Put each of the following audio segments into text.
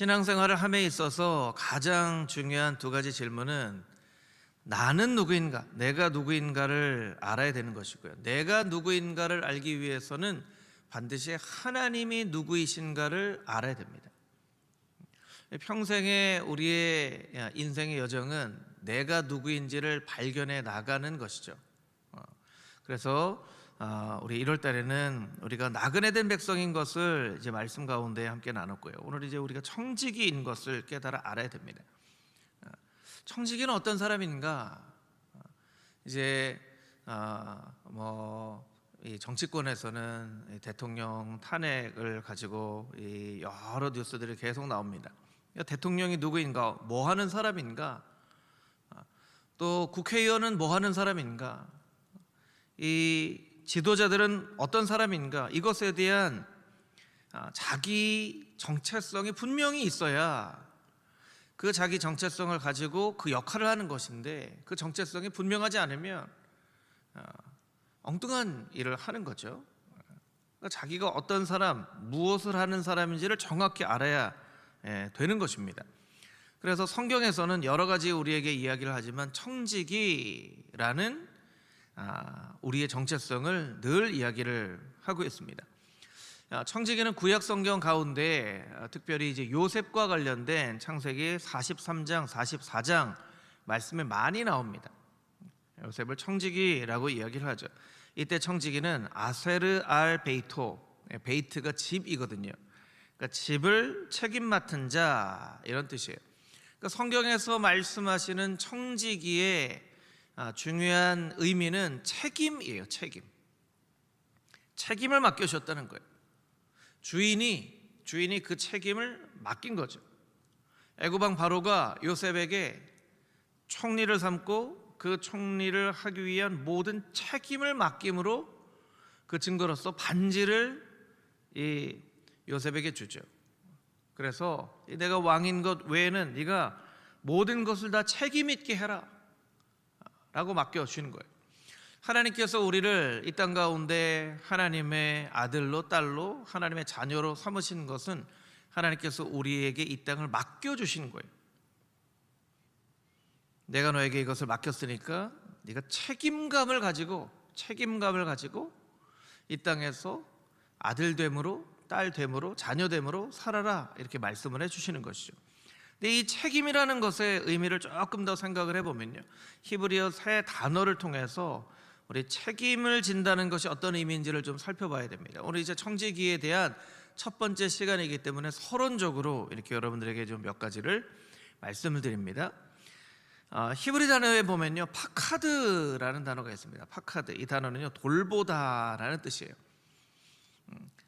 신앙생활을 함에 있어서 가장 중요한 두 가지 질문은 나는 누구인가, 내가 누구인가를 알아야 되는 것이고요. 내가 누구인가를 알기 위해서는 반드시 하나님이 누구이신가를 알아야 됩니다. 평생의 우리의 인생의 여정은 내가 누구인지를 발견해 나가는 것이죠. 그래서 우리 1월 달에는 우리가 나그네 된 백성인 것을 이제 말씀 가운데 함께 나눴고요. 오늘 이제 우리가 청지기인 것을 깨달아 알아야 됩니다. 청지기는 어떤 사람인가? 이제 이 정치권에서는 대통령 탄핵을 가지고 여러 뉴스들이 계속 나옵니다. 대통령이 누구인가? 뭐 하는 사람인가? 또 국회의원은 뭐 하는 사람인가? 이 지도자들은 어떤 사람인가? 이것에 대한 자기 정체성이 분명히 있어야 그 자기 정체성을 가지고 그 역할을 하는 것인데, 그 정체성이 분명하지 않으면 엉뚱한 일을 하는 거죠. 그러니까 자기가 어떤 사람, 무엇을 하는 사람인지를 정확히 알아야 되는 것입니다. 그래서 성경에서는 여러 가지 우리에게 이야기를 하지만 청지기라는 우리의 정체성을 늘 이야기를 하고 있습니다. 청지기는 구약 성경 가운데 특별히 이제 요셉과 관련된 창세기 43장, 44장 말씀에 많이 나옵니다. 요셉을 청지기라고 이야기를 하죠. 이때 청지기는 아세르 알 베이토, 베이트가 집이거든요. 그러니까 집을 책임 맡은 자, 이런 뜻이에요. 그러니까 성경에서 말씀하시는 청지기의 중요한 의미는 책임이에요. 책임을 맡겨주셨다는 거예요. 주인이 그 책임을 맡긴 거죠. 애굽왕 바로가 요셉에게 총리를 삼고 그 총리를 하기 위한 모든 책임을 맡김으로 그 증거로서 반지를 이 요셉에게 주죠. 그래서 내가 왕인 것 외에는 네가 모든 것을 다 책임 있게 해라 라고 맡겨주시는 거예요. 하나님께서 우리를 이 땅 가운데 하나님의 아들로, 딸로, 하나님의 자녀로 삼으신 것은 하나님께서 우리에게 이 땅을 맡겨주시는 거예요. 내가 너에게 이것을 맡겼으니까 네가 책임감을 가지고 이 땅에서 아들됨으로, 딸됨으로, 자녀됨으로 살아라, 이렇게 말씀을 해주시는 것이죠. 근데 이 책임이라는 것의 의미를 조금 더 생각을 해보면요, 히브리어 세 단어를 통해서 우리 책임을 진다는 것이 어떤 의미인지를 좀 살펴봐야 됩니다. 오늘 이제 청지기에 대한 첫 번째 시간이기 때문에 서론적으로 이렇게 여러분들에게 좀 몇 가지를 말씀을 드립니다. 히브리 단어에 보면요, 파카드라는 단어가 있습니다. 파카드, 이 단어는요 돌보다라는 뜻이에요.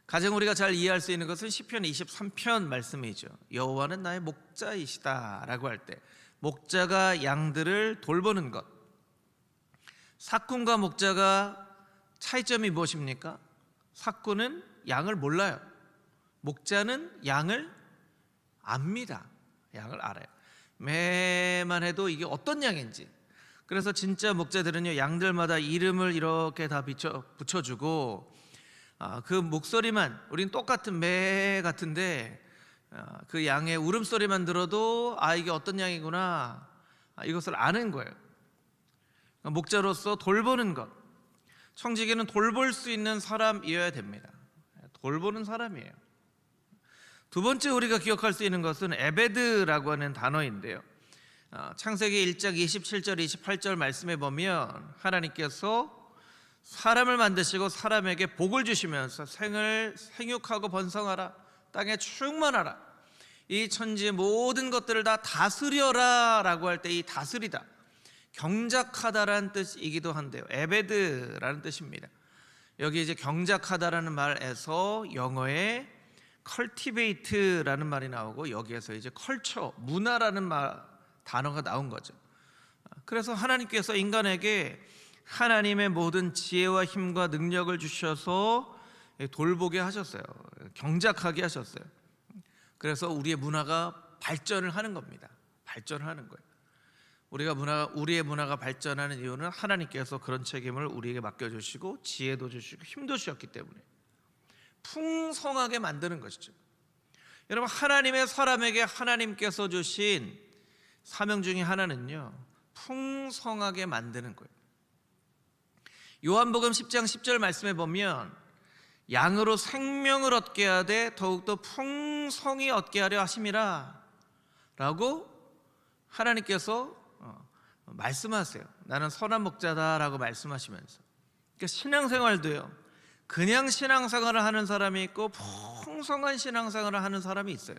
가장 우리가 잘 이해할 수 있는 것은 시편 23편 말씀이죠. 여호와는 나의 목자이시다 라고 할 때, 목자가 양들을 돌보는 것. 삭군과 목자가 차이점이 무엇입니까? 삭군은 양을 몰라요. 목자는 양을 압니다. 양을 알아요. 매만 해도 이게 어떤 양인지. 그래서 진짜 목자들은요, 양들마다 이름을 이렇게 다 붙여주고, 그 목소리만, 우린 똑같은 매 같은데 그 양의 울음소리만 들어도 이게 어떤 양이구나, 이것을 아는 거예요. 목자로서 돌보는 것, 청지기는 돌볼 수 있는 사람이어야 됩니다. 돌보는 사람이에요. 두 번째 우리가 기억할 수 있는 것은 에베드라고 하는 단어인데요, 창세기 1장 27절 28절 말씀에 보면 하나님께서 사람을 만드시고 사람에게 복을 주시면서 생육하고 번성하라, 땅에 충만하라, 이 천지의 모든 것들을 다 다스려라 라고 할 때 이 다스리다, 경작하다라는 뜻이기도 한데요, 에베드라는 뜻입니다. 여기 이제 경작하다라는 말에서 영어에 cultivate라는 말이 나오고, 여기에서 이제 culture, 문화라는 단어가 나온 거죠. 그래서 하나님께서 인간에게 하나님의 모든 지혜와 힘과 능력을 주셔서 돌보게 하셨어요. 경작하게 하셨어요. 그래서 우리의 문화가 발전을 하는 겁니다. 발전을 하는 거예요. 우리의 문화가 발전하는 이유는 하나님께서 그런 책임을 우리에게 맡겨주시고 지혜도 주시고 힘도 주셨기 때문에 풍성하게 만드는 것이죠. 여러분, 하나님의 사람에게 하나님께서 주신 사명 중에 하나는요, 풍성하게 만드는 거예요. 요한복음 10장 10절 말씀에 보면 양으로 생명을 얻게 하되 더욱더 풍성히 얻게 하려 하심이라 라고 하나님께서 말씀하세요. 나는 선한 목자다라고 말씀하시면서, 그러니까 신앙생활도요, 그냥 신앙생활을 하는 사람이 있고 풍성한 신앙생활을 하는 사람이 있어요.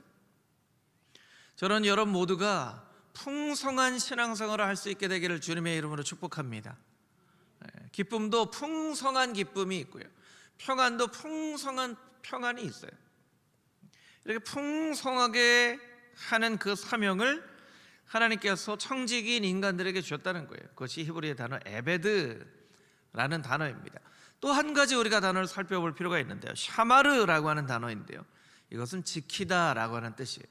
저는 여러분 모두가 풍성한 신앙생활을 할 수 있게 되기를 주님의 이름으로 축복합니다. 기쁨도 풍성한 기쁨이 있고요, 평안도 풍성한 평안이 있어요. 이렇게 풍성하게 하는 그 사명을 하나님께서 청지기인 인간들에게 주셨다는 거예요. 그것이 히브리의 단어 에베드라는 단어입니다. 또 한 가지 우리가 단어를 살펴볼 필요가 있는데요, 샤마르라고 하는 단어인데요, 이것은 지키다라고 하는 뜻이에요.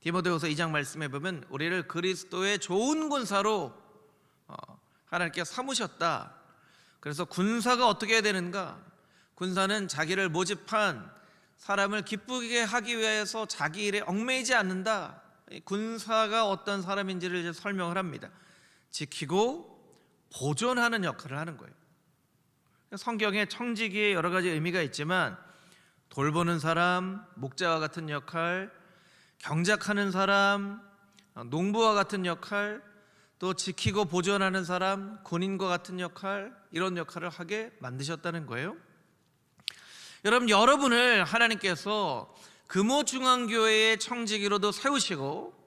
디모데후서 2장 말씀에 보면 우리를 그리스도의 좋은 군사로 하나님께 삼으셨다. 그래서 군사가 어떻게 해야 되는가? 군사는 자기를 모집한 사람을 기쁘게 하기 위해서 자기 일에 얽매이지 않는다. 군사가 어떤 사람인지를 이제 설명을 합니다. 지키고 보존하는 역할을 하는 거예요. 성경에 청지기에 여러 가지 의미가 있지만 돌보는 사람, 목자와 같은 역할, 경작하는 사람, 농부와 같은 역할, 또 지키고 보존하는 사람, 군인과 같은 역할, 이런 역할을 하게 만드셨다는 거예요. 여러분, 여러분을 하나님께서 금호중앙교회의 청지기로도 세우시고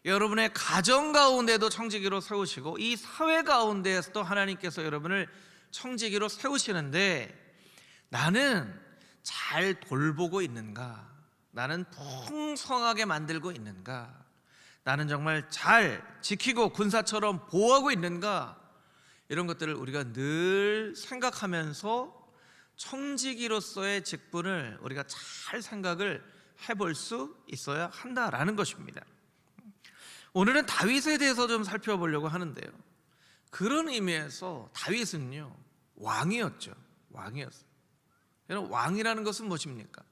여러분의 가정 가운데도 청지기로 세우시고 이 사회 가운데에서도 하나님께서 여러분을 청지기로 세우시는데, 나는 잘 돌보고 있는가? 나는 풍성하게 만들고 있는가? 나는 정말 잘 지키고 군사처럼 보호하고 있는가? 이런 것들을 우리가 늘 생각하면서 청지기로서의 직분을 우리가 잘 생각을 해볼 수 있어야 한다라는 것입니다. 오늘은 다윗에 대해서 좀 살펴보려고 하는데요, 그런 의미에서 다윗은요, 왕이었죠. 왕이었어요. 여러분, 왕이라는 것은 무엇입니까?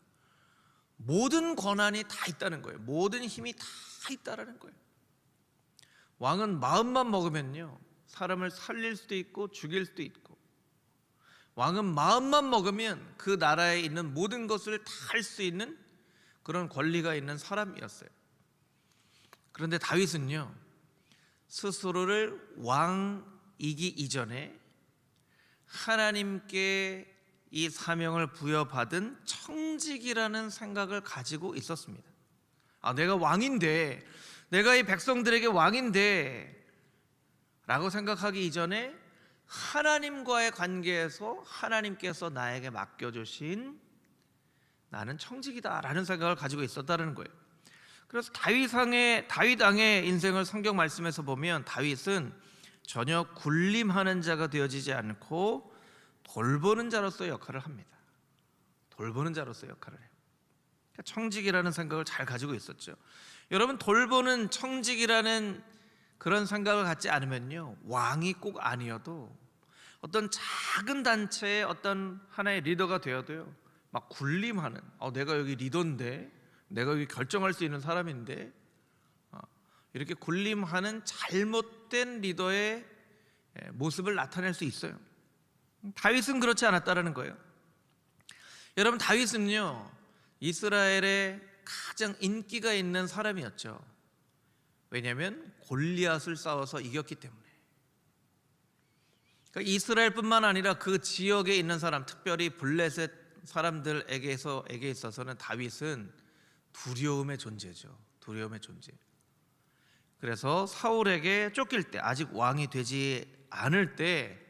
모든 권한이 다 있다는 거예요. 모든 힘이 다 있다라는 거예요. 왕은 마음만 먹으면요, 사람을 살릴 수도 있고 죽일 수도 있고, 왕은 마음만 먹으면 그 나라에 있는 모든 것을 다 할 수 있는 그런 권리가 있는 사람이었어요. 그런데 다윗은요, 스스로를 왕이기 이전에 하나님께 이 사명을 부여받은 청직이라는 생각을 가지고 있었습니다. 내가 왕인데, 내가 이 백성들에게 왕인데 라고 생각하기 이전에 하나님과의 관계에서 하나님께서 나에게 맡겨주신 나는 청직이다 라는 생각을 가지고 있었다는 거예요. 그래서 다윗 왕의 인생을 성경 말씀에서 보면 다윗은 전혀 군림하는 자가 되어지지 않고 돌보는 자로서의 역할을 합니다. 돌보는 자로서의 역할을 해요. 그러니까 청직이라는 생각을 잘 가지고 있었죠. 여러분, 돌보는 청직이라는 그런 생각을 갖지 않으면요, 왕이 꼭 아니어도 어떤 작은 단체의 어떤 하나의 리더가 되어도요, 막 군림하는, 내가 여기 리더인데, 내가 여기 결정할 수 있는 사람인데, 이렇게 군림하는 잘못된 리더의 모습을 나타낼 수 있어요. 다윗은 그렇지 않았다라는 거예요. 여러분, 다윗은요, 이스라엘의 가장 인기가 있는 사람이었죠. 왜냐하면 골리앗을 싸워서 이겼기 때문에. 그러니까 이스라엘뿐만 아니라 그 지역에 있는 사람, 특별히 블레셋 사람들에게 있어서는 다윗은 두려움의 존재죠. 두려움의 존재. 그래서 사울에게 쫓길 때, 아직 왕이 되지 않을 때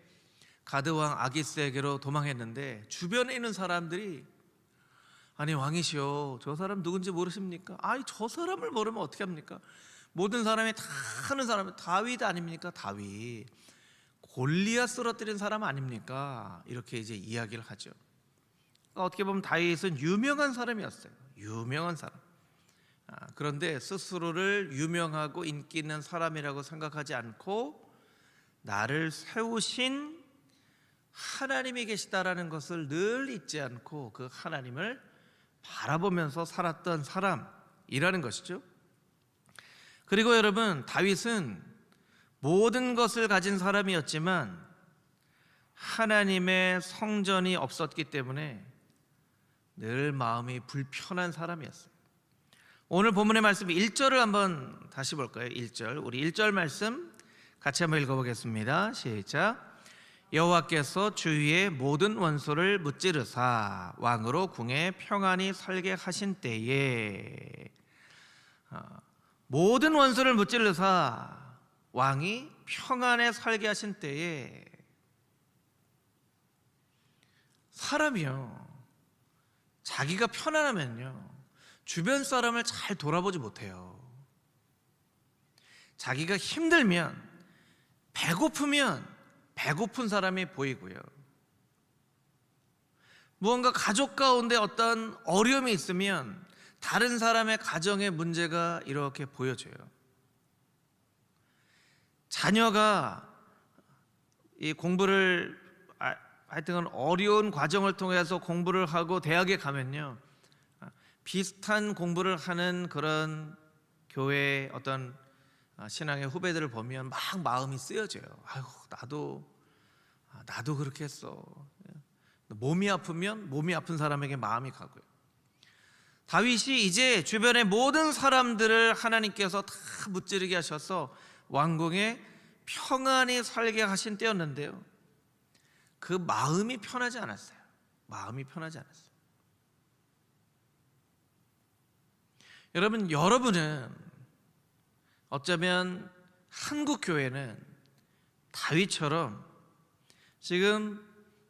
가드 왕 아기스에게로 도망했는데 주변에 있는 사람들이, 아니 왕이시여, 저 사람 누군지 모르십니까? 저 사람을 모르면 어떻게 합니까? 모든 사람이 다 아는 사람은 다윗 아닙니까? 다윗, 골리앗 쓰러뜨린 사람 아닙니까? 이렇게 이제 이야기를 하죠. 그러니까 어떻게 보면 다윗은 유명한 사람이었어요. 유명한 사람. 그런데 스스로를 유명하고 인기 있는 사람이라고 생각하지 않고 나를 세우신 하나님이 계시다라는 것을 늘 잊지 않고 그 하나님을 바라보면서 살았던 사람이라는 것이죠. 그리고 여러분, 다윗은 모든 것을 가진 사람이었지만 하나님의 성전이 없었기 때문에 늘 마음이 불편한 사람이었어요. 오늘 본문의 말씀 1절을 한번 다시 볼까요? 1절, 우리 1절 말씀 같이 한번 읽어보겠습니다. 시작. 여호와께서 주위의 모든 원수를 무찌르사 왕으로 궁에 평안히 살게 하신 때에, 모든 원수를 무찌르사 왕이 평안에 살게 하신 때에, 사람이요, 자기가 편안하면요 주변 사람을 잘 돌아보지 못해요. 자기가 힘들면, 배고프면 배고픈 사람이 보이고요, 무언가 가족 가운데 어떤 어려움이 있으면 다른 사람의 가정의 문제가 이렇게 보여져요. 자녀가 이 공부를 하여튼 어려운 과정을 통해서 공부를 하고 대학에 가면요, 비슷한 공부를 하는 그런 교회 어떤 신앙의 후배들을 보면 막 마음이 쓰여져요. 아유, 나도 그렇게 했어. 몸이 아프면 몸이 아픈 사람에게 마음이 가고요. 다윗이 이제 주변의 모든 사람들을 하나님께서 다 무찌르게 하셔서 왕궁에 평안히 살게 하신 때였는데요, 그 마음이 편하지 않았어요. 마음이 편하지 않았어요. 여러분은 어쩌면 한국 교회는 다윗처럼 지금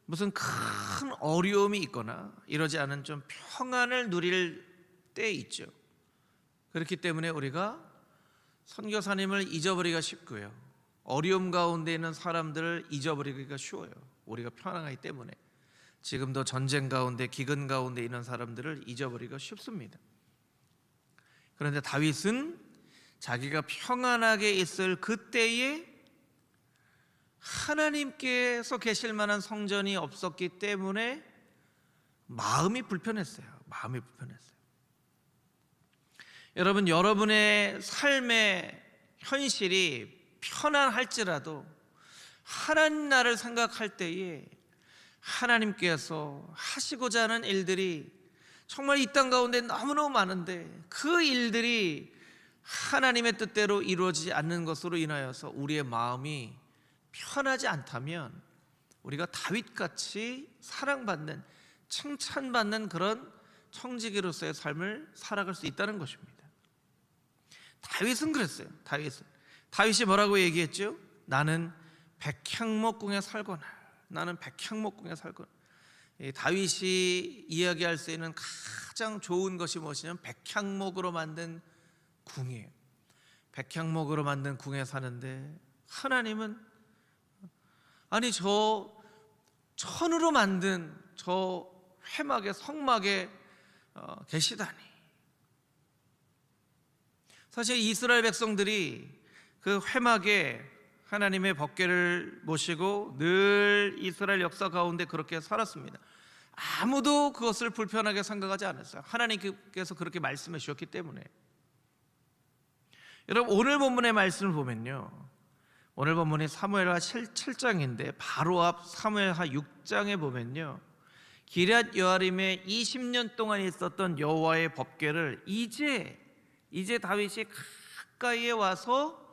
무슨 큰 어려움이 있거나 이러지 않은 좀 평안을 누릴 때 있죠. 그렇기 때문에 우리가 선교사님을 잊어버리기가 쉽고요, 어려움 가운데 있는 사람들을 잊어버리기가 쉬워요. 우리가 편안하기 때문에 지금도 전쟁 가운데, 기근 가운데 있는 사람들을 잊어버리기가 쉽습니다. 그런데 다윗은 자기가 평안하게 있을 그때에 하나님께서 계실 만한 성전이 없었기 때문에 마음이 불편했어요. 마음이 불편했어요. 여러분, 여러분의 삶의 현실이 편안할지라도 하나님 나라를 생각할 때에 하나님께서 하시고자 하는 일들이 정말 이 땅 가운데 너무너무 많은데 그 일들이 하나님의 뜻대로 이루어지지 않는 것으로 인하여서 우리의 마음이 편하지 않다면 우리가 다윗같이 사랑받는, 칭찬받는 그런 청지기로서의 삶을 살아갈 수 있다는 것입니다. 다윗은 그랬어요. 다윗이 뭐라고 얘기했죠? 나는 백향목궁에 살거나, 나는 백향목궁에 살거나. 다윗이 이야기할 수 있는 가장 좋은 것이 무엇이냐면 백향목으로 만든 궁이에요. 백향목으로 만든 궁에 사는데 하나님은 아니 저 천으로 만든 저 회막에, 성막에 계시다니. 사실 이스라엘 백성들이 그 회막에 하나님의 법궤를 모시고 늘 이스라엘 역사 가운데 그렇게 살았습니다. 아무도 그것을 불편하게 생각하지 않았어요. 하나님께서 그렇게 말씀해 주셨기 때문에. 여러분, 오늘 본문의 말씀을 보면요, 오늘 본문이 사무엘하 7장인데 바로 앞 사무엘하 6장에 보면요, 기럇 여아림에 20년 동안 있었던 여호와의 법궤를 이제 다윗이 가까이에 와서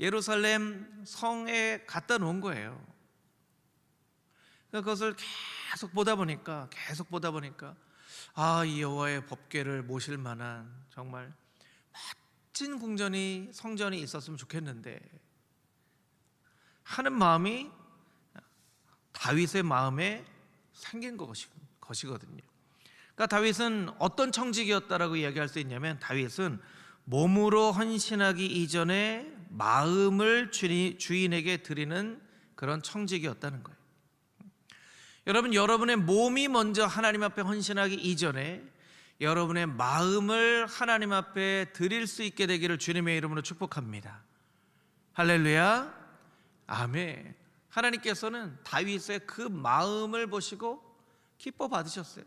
예루살렘 성에 갖다 놓은 거예요. 그것을 계속 보다 보니까 이 여호와의 법궤를 모실 만한 정말 멋진 성전이 있었으면 좋겠는데 하는 마음이 다윗의 마음에 생긴 것이거든요. 그러니까 다윗은 어떤 청지기였다라고 이야기할 수 있냐면, 다윗은 몸으로 헌신하기 이전에 마음을 주인에게 드리는 그런 청지기였다는 거예요. 여러분, 여러분의 몸이 먼저 하나님 앞에 헌신하기 이전에 여러분의 마음을 하나님 앞에 드릴 수 있게 되기를 주님의 이름으로 축복합니다. 할렐루야, 아멘. 하나님께서는 다윗의 그 마음을 보시고 기뻐 받으셨어요.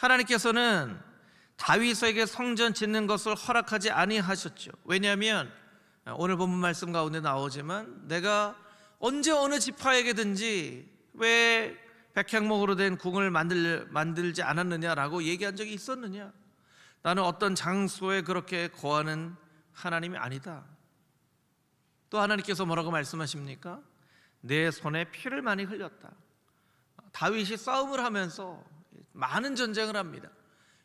하나님께서는 다윗에게 성전 짓는 것을 허락하지 아니하셨죠. 왜냐하면 오늘 본문 말씀 가운데 나오지만 내가 언제 어느 지파에게든지 왜 백향목으로 된 궁을 만들지 않았느냐라고 얘기한 적이 있었느냐? 나는 어떤 장소에 그렇게 거하는 하나님이 아니다. 또 하나님께서 뭐라고 말씀하십니까? 내 손에 피를 많이 흘렸다. 다윗이 싸움을 하면서 많은 전쟁을 합니다.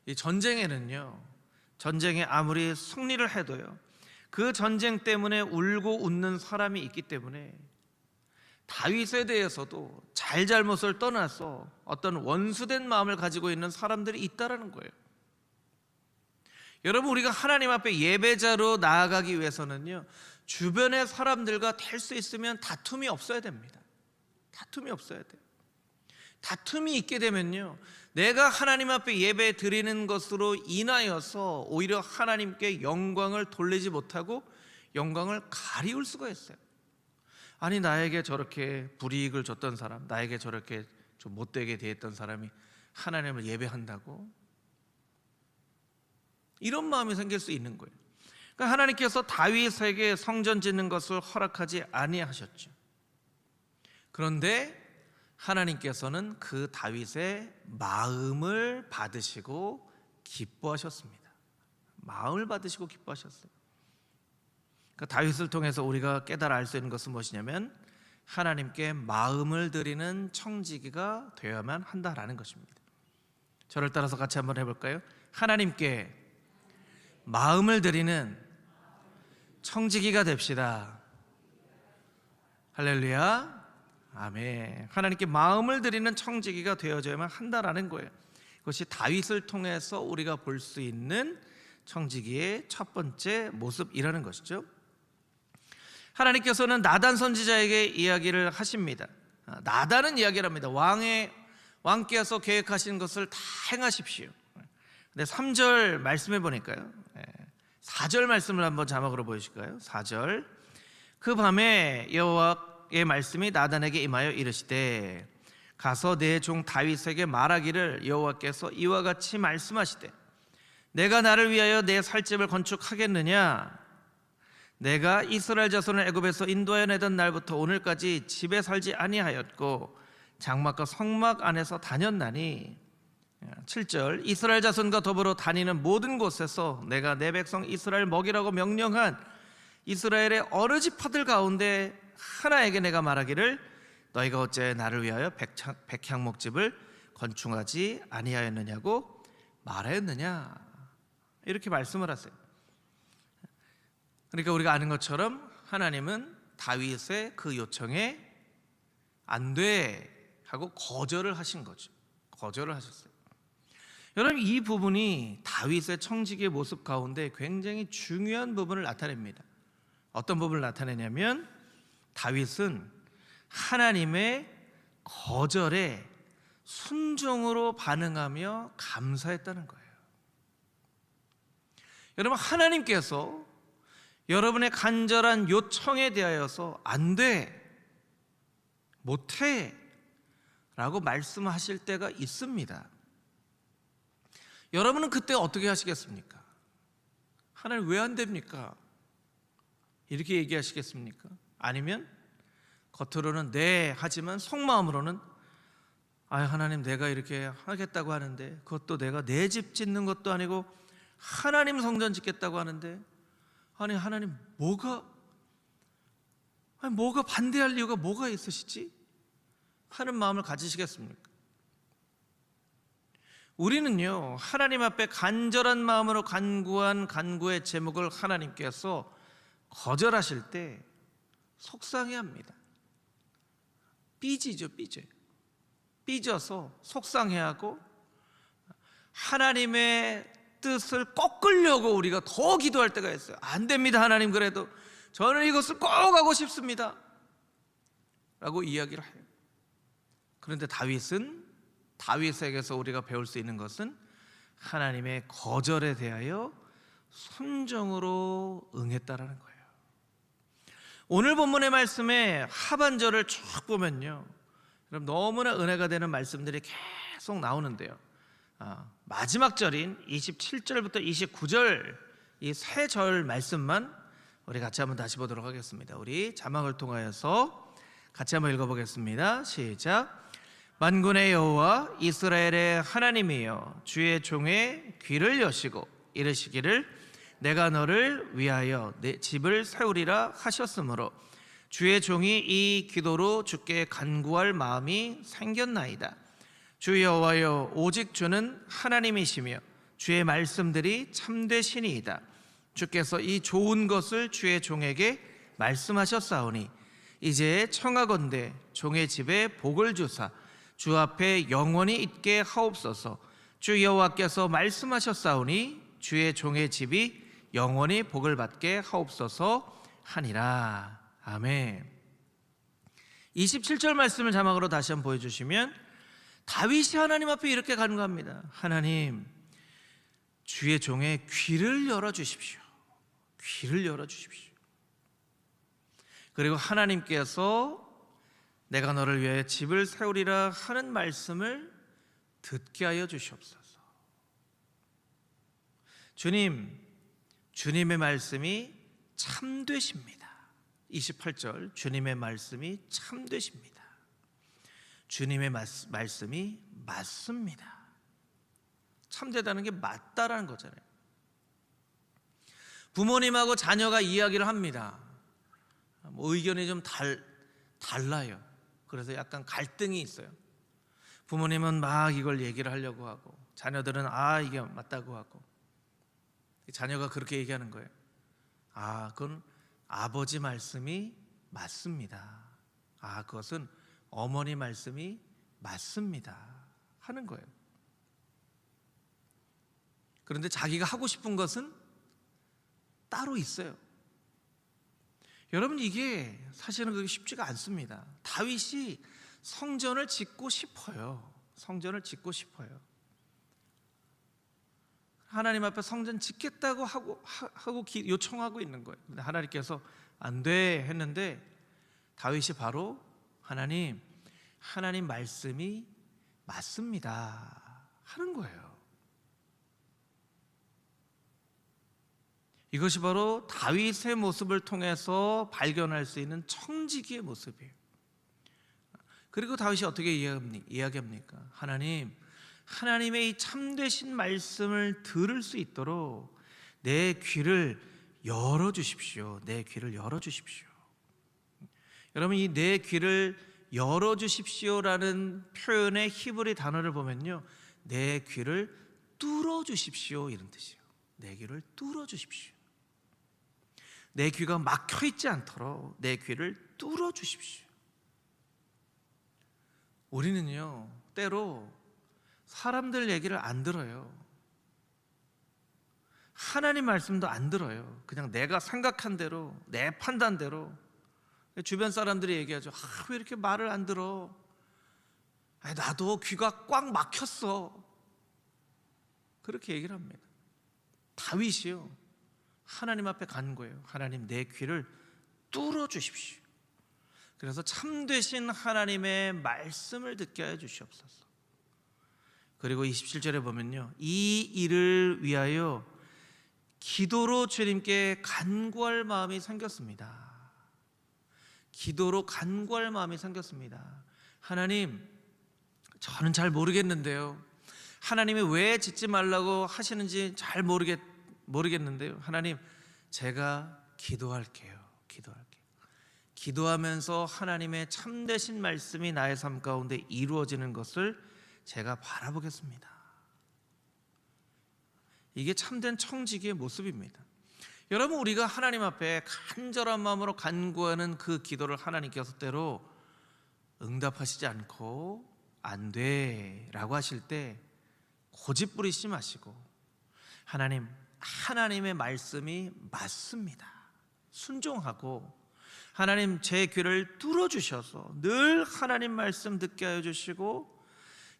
이 전쟁에는요, 전쟁에 아무리 승리를 해도요, 그 전쟁 때문에 울고 웃는 사람이 있기 때문에 다윗에 대해서도 잘잘못을 떠나서 어떤 원수된 마음을 가지고 있는 사람들이 있다라는 거예요. 여러분, 우리가 하나님 앞에 예배자로 나아가기 위해서는요, 주변의 사람들과 될 수 있으면 다툼이 없어야 됩니다. 다툼이 없어야 돼요. 다툼이 있게 되면요, 내가 하나님 앞에 예배 드리는 것으로 인하여서 오히려 하나님께 영광을 돌리지 못하고 영광을 가리울 수가 있어요. 아니, 나에게 저렇게 불이익을 줬던 사람, 나에게 저렇게 좀 못되게 대했던 사람이 하나님을 예배한다고? 이런 마음이 생길 수 있는 거예요. 그러니까 하나님께서 다윗에게 성전 짓는 것을 허락하지 아니하셨죠. 그런데 하나님께서는 그 다윗의 마음을 받으시고 기뻐하셨습니다. 마음을 받으시고 기뻐하셨어요. 그러니까 다윗을 통해서 우리가 깨달아 알 수 있는 것은 무엇이냐면 하나님께 마음을 드리는 청지기가 되어야만 한다라는 것입니다. 저를 따라서 같이 한번 해볼까요? 하나님께 마음을 드리는 청지기가 됩시다. 할렐루야, 아멘. 하나님께 마음을 드리는 청지기가 되어져야만 한다라는 거예요. 그것이 다윗을 통해서 우리가 볼 수 있는 청지기의 첫 번째 모습이라는 것이죠. 하나님께서는 나단 선지자에게 이야기를 하십니다. 나단은 이야기를 합니다. 왕께서 계획하신 것을 다 행하십시오. 근데 3절 말씀해 보니까요, 4절 말씀을 한번 자막으로 보여주실까요? 4절. 그 밤에 여호와의 말씀이 나단에게 임하여 이르시되 가서 내 종 다윗에게 말하기를 여호와께서 이와 같이 말씀하시되 내가 나를 위하여 내 살집을 건축하겠느냐? 내가 이스라엘 자손을 애굽에서 인도하여 내던 날부터 오늘까지 집에 살지 아니하였고 장막과 성막 안에서 다녔나니. 7절. 이스라엘 자손과 더불어 다니는 모든 곳에서 내가 내 백성 이스라엘 먹이라고 명령한 이스라엘의 어느 지파들 가운데 하나에게 내가 말하기를 너희가 어째 나를 위하여 백향목집을 건축하지 아니하였느냐고 말하였느냐? 이렇게 말씀을 하세요. 그러니까 우리가 아는 것처럼 하나님은 다윗의 그 요청에 안 돼 하고 거절을 하신 거죠. 거절을 하셨어요. 여러분, 이 부분이 다윗의 청지기의 모습 가운데 굉장히 중요한 부분을 나타냅니다. 어떤 부분을 나타내냐면 다윗은 하나님의 거절에 순종으로 반응하며 감사했다는 거예요. 여러분, 하나님께서 여러분의 간절한 요청에 대하여서 안 돼, 못해 라고 말씀하실 때가 있습니다. 여러분은 그때 어떻게 하시겠습니까? 하나님 왜 안 됩니까? 이렇게 얘기하시겠습니까? 아니면 겉으로는 네 하지만 속마음으로는 하나님, 내가 이렇게 하겠다고 하는데 그것도 내가 내 집 짓는 것도 아니고 하나님 성전 짓겠다고 하는데 하나님 뭐가 반대할 이유가 뭐가 있으시지? 하는 마음을 가지시겠습니까? 우리는요, 하나님 앞에 간절한 마음으로 간구한 간구의 제목을 하나님께서 거절하실 때 속상해합니다. 삐지죠. 삐져서 속상해하고 하나님의 뜻을 꺾으려고 우리가 더 기도할 때가 있어요. 안 됩니다, 하나님. 그래도 저는 이것을 꼭 하고 싶습니다 라고 이야기를 해요. 그런데 다윗에게서 우리가 배울 수 있는 것은 하나님의 거절에 대하여 순종으로 응했다라는 거예요. 오늘 본문의 말씀에 하반절을 쭉 보면요, 여러분, 너무나 은혜가 되는 말씀들이 계속 나오는데요, 마지막 절인 27절부터 29절 이 세 절 말씀만 우리 같이 한번 다시 보도록 하겠습니다. 우리 자막을 통하여서 같이 한번 읽어보겠습니다. 시작. 만군의 여호와 이스라엘의 하나님이여, 주의 종의 귀를 여시고 이르시기를 내가 너를 위하여 내 집을 세우리라 하셨으므로 주의 종이 이 기도로 주께 간구할 마음이 생겼나이다. 주 여호와여, 오직 주는 하나님이시며 주의 말씀들이 참되시니이다. 주께서 이 좋은 것을 주의 종에게 말씀하셨사오니 이제 청하건대 종의 집에 복을 주사 주 앞에 영원히 있게 하옵소서. 주 여호와께서 말씀하셨사오니 주의 종의 집이 영원히 복을 받게 하옵소서 하니라. 아멘. 27절 말씀을 자막으로 다시 한번 보여주시면 다윗이 하나님 앞에 이렇게 간구합니다. 하나님, 주의 종의 귀를 열어주십시오. 귀를 열어주십시오. 그리고 하나님께서 내가 너를 위해 집을 세우리라 하는 말씀을 듣게 하여 주시옵소서. 주님, 주님의 말씀이 참되십니다. 28절, 주님의 말씀이 참되십니다. 주님의 말씀이 맞습니다. 참되다는 게 맞다라는 거잖아요. 부모님하고 자녀가 이야기를 합니다. 의견이 좀 달라요. 그래서 약간 갈등이 있어요. 부모님은 막 이걸 얘기를 하려고 하고 자녀들은 이게 맞다고 하고, 자녀가 그렇게 얘기하는 거예요. 그건 아버지 말씀이 맞습니다. 그것은 어머니 말씀이 맞습니다 하는 거예요. 그런데 자기가 하고 싶은 것은 따로 있어요. 여러분, 이게 사실은 그게 쉽지가 않습니다. 다윗이 성전을 짓고 싶어요. 성전을 짓고 싶어요. 하나님 앞에 성전 짓겠다고 하고 요청하고 있는 거예요. 근데 하나님께서 안 돼 했는데 다윗이 바로 하나님 말씀이 맞습니다 하는 거예요. 이것이 바로 다윗의 모습을 통해서 발견할 수 있는 청지기의 모습이에요. 그리고 다윗이 어떻게 이야기합니까? 하나님의 이 참되신 말씀을 들을 수 있도록 내 귀를 열어주십시오. 내 귀를 열어주십시오. 여러분, 이 내 귀를 열어주십시오라는 표현의 히브리 단어를 보면요, 내 귀를 뚫어주십시오 이런 뜻이에요. 내 귀를 뚫어주십시오. 내 귀가 막혀있지 않도록 내 귀를 뚫어주십시오. 우리는요, 때로 사람들 얘기를 안 들어요. 하나님 말씀도 안 들어요. 그냥 내가 생각한 대로, 내 판단대로. 주변 사람들이 얘기하죠. 왜 이렇게 말을 안 들어? 나도 귀가 꽉 막혔어. 그렇게 얘기를 합니다. 다윗이요, 하나님 앞에 간 거예요. 하나님, 내 귀를 뚫어주십시오. 그래서 참되신 하나님의 말씀을 듣게 하여 주시옵소서. 그리고 27절에 보면요, 이 일을 위하여 기도로 주님께 간구할 마음이 생겼습니다. 기도로 간구할 마음이 생겼습니다. 하나님, 저는 잘 모르겠는데요, 하나님이 왜 짓지 말라고 하시는지 잘 모르겠는데요, 하나님, 제가 기도할게요. 기도하면서 하나님의 참되신 말씀이 나의 삶 가운데 이루어지는 것을 제가 바라보겠습니다. 이게 참된 청지기의 모습입니다. 여러분, 우리가 하나님 앞에 간절한 마음으로 간구하는 그 기도를 하나님께서 때로 응답하시지 않고 안 돼 라고 하실 때 고집 부리지 마시고, 하나님의 말씀이 맞습니다, 순종하고, 하나님, 제 귀를 뚫어주셔서 늘 하나님 말씀 듣게 하여 주시고,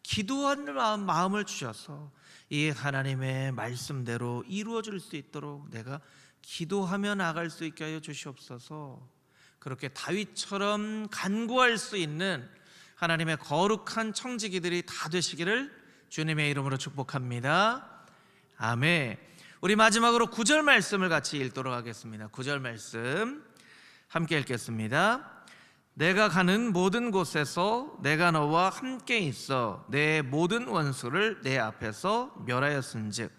기도하는 마음을 주셔서 이 하나님의 말씀대로 이루어질 수 있도록 내가 기도하며 나갈 수 있게 하여 주시옵소서. 그렇게 다윗처럼 간구할 수 있는 하나님의 거룩한 청지기들이 다 되시기를 주님의 이름으로 축복합니다. 아멘. 우리 마지막으로 9절 말씀을 같이 읽도록 하겠습니다. 9절 말씀 함께 읽겠습니다. 내가 가는 모든 곳에서 내가 너와 함께 있어 내 모든 원수를 내 앞에서 멸하였은즉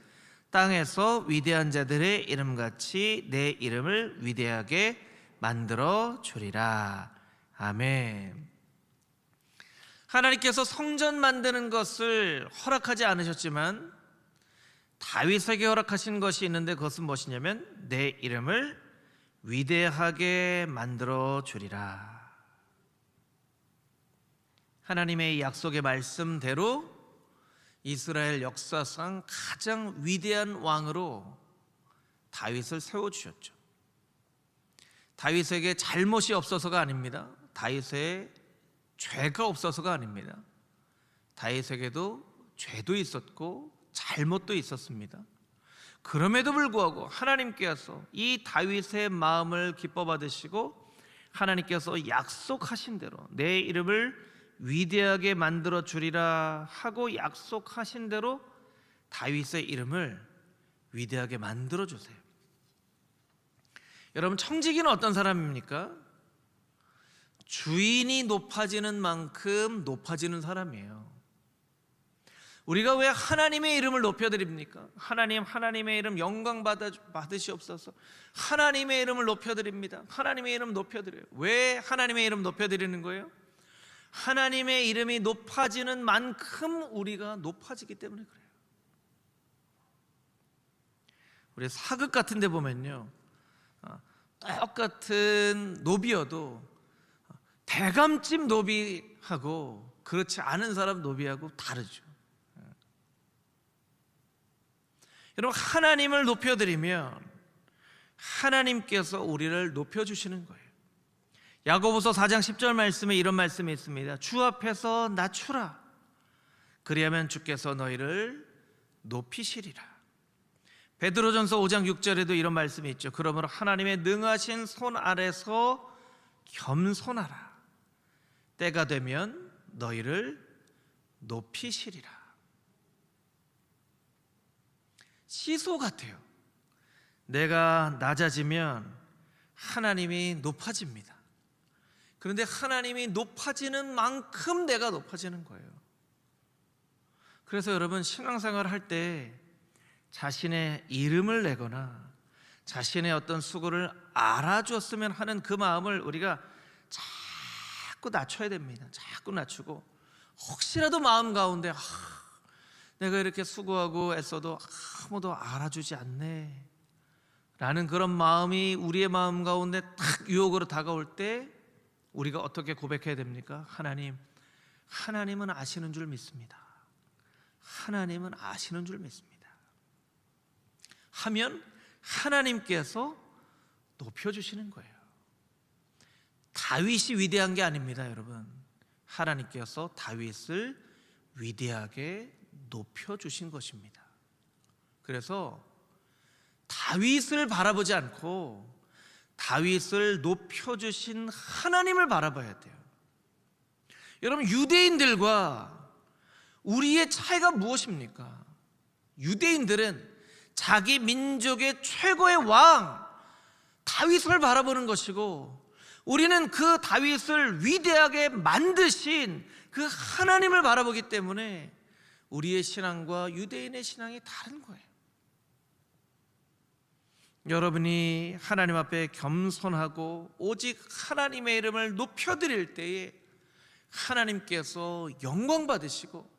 땅에서 위대한 자들의 이름같이 내 이름을 위대하게 만들어 주리라. 아멘. 하나님께서 성전 만드는 것을 허락하지 않으셨지만 다윗에게 허락하신 것이 있는데 그것은 무엇이냐면 내 이름을 위대하게 만들어 주리라. 하나님의 약속의 말씀대로 이스라엘 역사상 가장 위대한 왕으로 다윗을 세워주셨죠. 다윗에게 잘못이 없어서가 아닙니다. 다윗에 죄가 없어서가 아닙니다. 다윗에게도 죄도 있었고 잘못도 있었습니다. 그럼에도 불구하고 하나님께서 이 다윗의 마음을 기뻐 받으시고 하나님께서 약속하신 대로 내 이름을 위대하게 만들어 주리라 하고 약속하신 대로 다윗의 이름을 위대하게 만들어 주세요. 여러분, 청지기는 어떤 사람입니까? 주인이 높아지는 만큼 높아지는 사람이에요. 우리가 왜 하나님의 이름을 높여드립니까? 하나님의 이름 영광 받으시옵소서. 하나님의 이름을 높여드립니다. 하나님의 이름 높여드려요. 왜 하나님의 이름 높여드리는 거예요? 하나님의 이름이 높아지는 만큼 우리가 높아지기 때문에 그래요. 우리 사극 같은 데 보면요, 똑같은 노비여도 대감집 노비하고 그렇지 않은 사람 노비하고 다르죠. 여러분, 하나님을 높여드리면 하나님께서 우리를 높여주시는 거예요. 야고보서 4장 10절 말씀에 이런 말씀이 있습니다. 주 앞에서 낮추라. 그리하면 주께서 너희를 높이시리라. 베드로전서 5장 6절에도 이런 말씀이 있죠. 그러므로 하나님의 능하신 손 아래서 겸손하라. 때가 되면 너희를 높이시리라. 시소 같아요. 내가 낮아지면 하나님이 높아집니다. 그런데 하나님이 높아지는 만큼 내가 높아지는 거예요. 그래서 여러분, 신앙생활을 할 때 자신의 이름을 내거나 자신의 어떤 수고를 알아주었으면 하는 그 마음을 우리가 자꾸 낮춰야 됩니다. 자꾸 낮추고, 혹시라도 마음 가운데 내가 이렇게 수고하고 애써도 아무도 알아주지 않네 라는 그런 마음이 우리의 마음 가운데 탁 유혹으로 다가올 때 우리가 어떻게 고백해야 됩니까? 하나님은 아시는 줄 믿습니다. 하나님은 아시는 줄 믿습니다 하면 하나님께서 높여주시는 거예요. 다윗이 위대한 게 아닙니다, 여러분. 하나님께서 다윗을 위대하게 높여주신 것입니다. 그래서 다윗을 바라보지 않고 다윗을 높여주신 하나님을 바라봐야 돼요. 여러분, 유대인들과 우리의 차이가 무엇입니까? 유대인들은 자기 민족의 최고의 왕 다윗을 바라보는 것이고, 우리는 그 다윗을 위대하게 만드신 그 하나님을 바라보기 때문에 우리의 신앙과 유대인의 신앙이 다른 거예요. 여러분이 하나님 앞에 겸손하고 오직 하나님의 이름을 높여드릴 때에 하나님께서 영광 받으시고,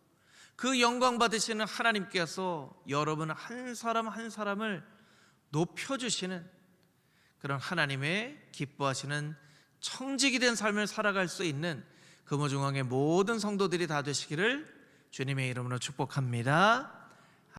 그 영광 받으시는 하나님께서 여러분 한 사람 한 사람을 높여주시는 그런 하나님의 기뻐하시는 청직이 된 삶을 살아갈 수 있는 금호중앙의 모든 성도들이 다 되시기를 주님의 이름으로 축복합니다.